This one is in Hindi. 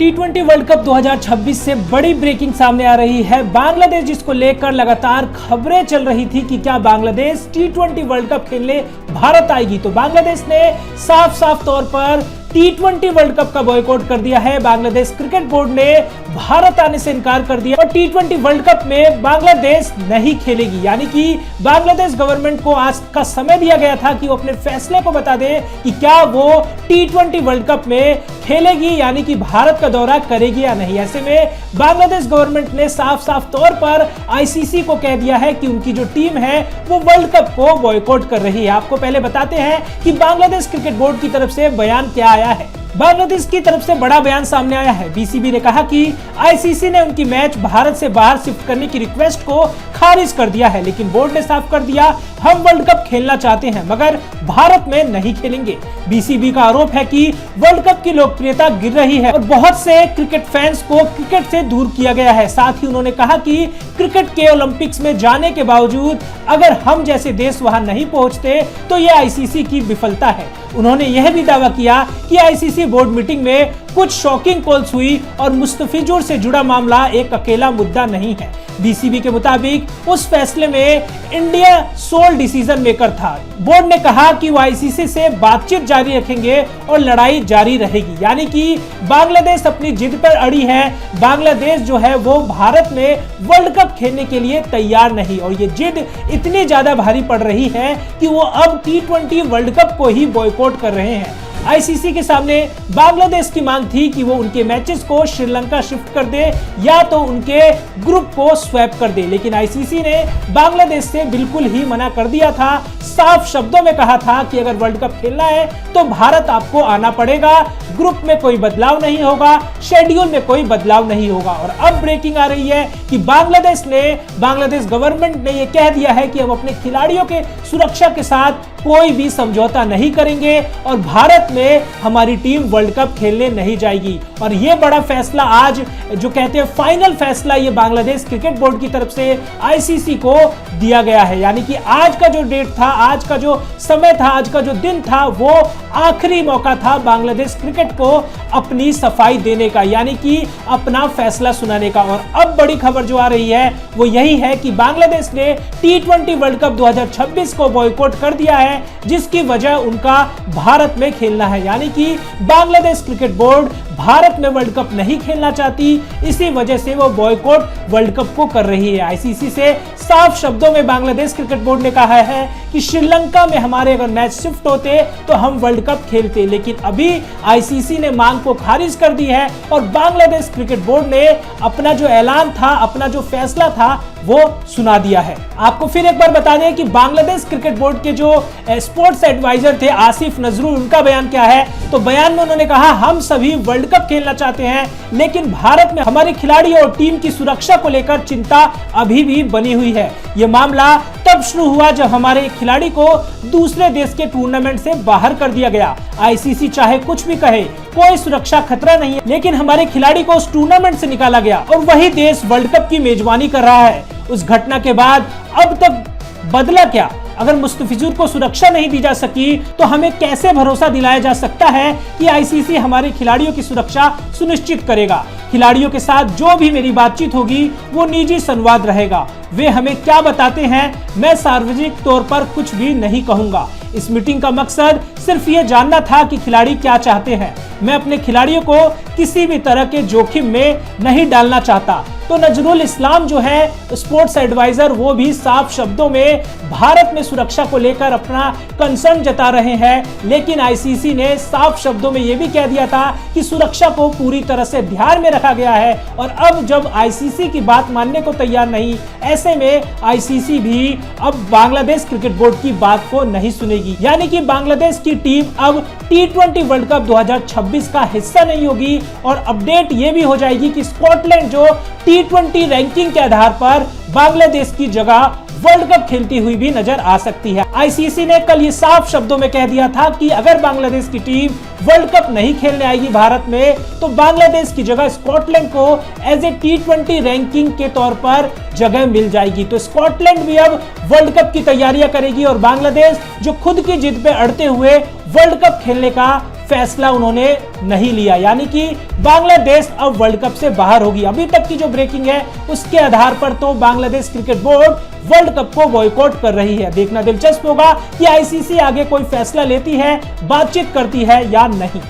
T20 वर्ल्ड कप 2026 से बड़ी ब्रेकिंग सामने आ रही है। बांग्लादेश जिसको लेकर लगातार खबरें चल रही थी कि क्या बांग्लादेश T20 वर्ल्ड कप खेलने भारत आएगी, तो बांग्लादेश ने साफ साफ तौर पर T20 वर्ल्ड कप का बॉयकॉट कर दिया है। बांग्लादेश क्रिकेट बोर्ड ने भारत आने से इनकार कर दिया और T20 वर्ल्ड कप में बांग्लादेश नहीं खेलेगी। यानी कि बांग्लादेश गवर्नमेंट को आज का समय दिया गया था कि वो अपने फैसले को बता दे कि क्या वो T20 वर्ल्ड कप में खेलेगी, यानी कि भारत का दौरा करेगी या नहीं। ऐसे में बांग्लादेश गवर्नमेंट ने साफ साफ तौर पर आईसीसी को कह दिया है कि उनकी जो टीम है वो वर्ल्ड कप को बॉयकॉट कर रही है। आपको पहले बताते हैं कि बांग्लादेश क्रिकेट बोर्ड की तरफ से बयान क्या आया है। बांग्लादेश की तरफ से बड़ा बयान सामने आया है। बीसीबी ने कहा कि आईसीसी ने उनकी मैच भारत से बाहर शिफ्ट करने की रिक्वेस्ट को खारिज कर दिया है, लेकिन बोर्ड ने साफ कर दिया हम वर्ल्ड कप खेलना चाहते हैं मगर भारत में नहीं खेलेंगे। बीसीबी का आरोप है कि वर्ल्ड कप की लोकप्रियता गिर रही है और बहुत से क्रिकेट फैंस को क्रिकेट से दूर किया गया है। साथ ही उन्होंने कहा कि क्रिकेट के ओलंपिक्स में जाने के बावजूद अगर हम जैसे देश वहां नहीं पहुंचते तो यह आईसीसी की विफलता है। उन्होंने यह भी दावा किया कि आईसीसी बोर्ड मीटिंग में कुछ शॉकिंग कॉल्स हुई और मुस्तफिजुर से जुड़ा मामला एक अकेला मुद्दा नहीं है। बीसीबी के मुताबिक उस फैसले में इंडिया सोल डिसीजन मेकर था। बोर्ड ने कहा कि वो आईसीसी से बातचीत जारी रखेंगे और लड़ाई जारी रहेगी। यानी कि बांग्लादेश अपनी जिद पर अड़ी है। बांग्लादेश जो है वो भारत में वर्ल्ड कप खेलने के लिए तैयार नहीं और ये जिद इतनी ज्यादा भारी पड़ रही है कि वो अब T20 वर्ल्ड कप को ही बॉयकॉट कर रहे हैं। आईसीसी के सामने बांग्लादेश की मांग थी कि वो उनके मैचेस को श्रीलंका शिफ्ट कर दे या तो उनके ग्रुप को स्वैप कर दे, लेकिन आईसीसी ने बांग्लादेश से बिल्कुल ही मना कर दिया था। साफ शब्दों में कहा था कि अगर वर्ल्ड कप खेलना है तो भारत आपको आना पड़ेगा, ग्रुप में कोई बदलाव नहीं होगा, शेड्यूल में कोई बदलाव नहीं होगा। और अब ब्रेकिंग आ रही है कि बांग्लादेश गवर्नमेंट ने यह कह दिया है कि हम अपने खिलाड़ियों के सुरक्षा के साथ कोई भी समझौता नहीं करेंगे और भारत में हमारी टीम वर्ल्ड कप खेलने नहीं जाएगी। और यह बड़ा फैसला आज जो कहते हैं फाइनल फैसला ये बांग्लादेश क्रिकेट बोर्ड की तरफ से आईसीसी को दिया गया है। यानी कि आज का जो डेट था, आज का जो समय था, आज का जो दिन था, वो आखिरी मौका था बांग्लादेश क्रिकेट को अपनी सफाई देने का, यानी कि अपना फैसला सुनाने का। और अब बड़ी खबर जो आ रही है वो यही है कि बांग्लादेश ने T20 वर्ल्ड कप 2026 को बॉयकॉट कर दिया है, जिसकी वजह उनका भारत में खेलना है। यानी कि बांग्लादेश क्रिकेट बोर्ड भारत में वर्ल्ड कप नहीं खेलना चाहती, इसी वजह से वो बॉयकॉट वर्ल्ड कप को कर रही है। आईसीसी से साफ शब्दों में बांग्लादेश क्रिकेट बोर्ड ने कहा है कि श्रीलंका में हमारे अगर मैच शिफ्ट होते तो हम वर्ल्ड कप खेलते, लेकिन अभी आईसीसी ने मांग को खारिज कर दी है और बांग्लादेश क्रिकेट बोर्ड ने अपना जो ऐलान था, अपना जो फैसला था वो सुना दिया है। आपको फिर एक बार बता दें कि बांग्लादेश क्रिकेट बोर्ड के जो स्पोर्ट्स एडवाइजर थे आसिफ नजरुल, उनका बयान क्या है, तो बयान में उन्होंने कहा हम सभी वर्ल्ड कप खेलना चाहते हैं, लेकिन भारत में हमारे खिलाड़ी और टीम की सुरक्षा को लेकर चिंता अभी भी बनी हुई है। यह मामला तब शुरू हुआ जब हमारे खिलाड़ी को दूसरे देश के टूर्नामेंट से बाहर कर दिया गया। आईसीसी चाहे कुछ भी कहे, कोई सुरक्षा खतरा नहीं है, लेकिन हमारे खिलाड़ी को उस टूर्नामेंट से निकाला गया और वही देश वर्ल्ड कप की मेजबानी कर रहा है। उस घटना के बाद अब तक बदला क्या? अगर मुस्तफिजुर को सुरक्षा नहीं दी जा सकी तो हमें कैसे भरोसा दिलाया जा सकता है कि आईसीसी हमारे खिलाड़ियों की सुरक्षा सुनिश्चित करेगा? खिलाड़ियों के साथ जो भी मेरी बातचीत होगी वो निजी संवाद रहेगा। वे हमें क्या बताते हैं मैं सार्वजनिक तौर पर कुछ भी नहीं कहूंगा। इस मीटिंग का मकसद सिर्फ ये जानना था कि खिलाड़ी क्या चाहते हैं। मैं अपने खिलाड़ियों को किसी भी तरह के जोखिम में नहीं डालना चाहता। तो नजरुल इस्लाम जो है स्पोर्ट्स एडवाइजर, वो भी साफ शब्दों में भारत में सुरक्षा को लेकर अपना कंसर्न जता रहे हैं, लेकिन आईसीसी ने साफ शब्दों में यह भी कह दिया था कि सुरक्षा को पूरी तरह से ध्यान में रखा गया है। और अब जब आईसीसी की बात मानने को तैयार नहीं, ऐसे में आईसीसी भी अब बांग्लादेश क्रिकेट बोर्ड की बात को नहीं सुनेगी। यानी कि बांग्लादेश की टीम अब T20 वर्ल्ड कप 2026 का हिस्सा नहीं होगी। और अपडेट ये भी हो जाएगी कि स्कॉटलैंड जो T20 रैंकिंग के आधार पर बांग्लादेश की जगह वर्ल्ड कप खेलती हुई भी नजर आ सकती है। आईसीसी ने कल ये साफ शब्दों में कह दिया था कि अगर बांग्लादेश की टीम वर्ल्ड कप नहीं खेलने आएगी भारत में तो बांग्लादेश की जगह स्कॉटलैंड को एज ए T20 रैंकिंग के तौर पर जगह मिल जाएगी। तो स्कॉटलैंड भी अब वर्ल्ड कप की तैयारियां करेगी और बांग्लादेश जो खुद की जिद पे अड़ते हुए वर्ल्ड कप खेलने का फैसला उन्होंने नहीं लिया, यानी कि बांग्लादेश अब वर्ल्ड कप से बाहर होगी। अभी तक की जो ब्रेकिंग है उसके आधार पर तो Bangladesh cricket board world cup को बॉयकॉट कर रही है। देखना दिलचस्प होगा कि आईसीसी आगे कोई फैसला लेती है, बातचीत करती है या नहीं।